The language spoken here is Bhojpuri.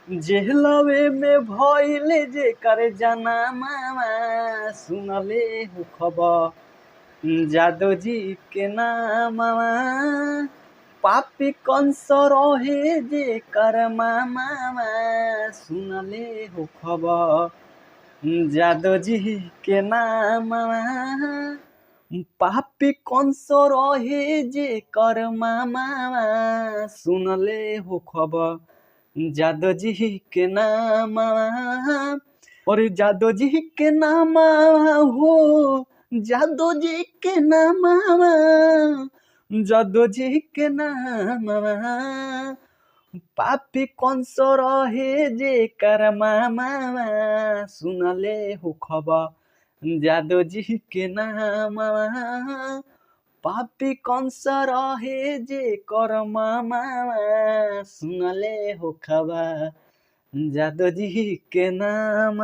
जेहलवे में भइले जेकर जनामा सुनले हो खबर जादो जी के नामा पापी कंस रहे जेकर मामा सुनले हो खबर जादो जी के नामा पापी कंस रहे जेकर मामा सुनले हो खबर जादो जी के नाम और जादो जी के नाम हो जादो जी के नाम जादो जी के नाम पापी कंस रहे जेकर मामा सुनले हो खबर जादो जी के नाम पापी कंस रहे जेकर मामा सुनले हो खबर जादो जी के नाम।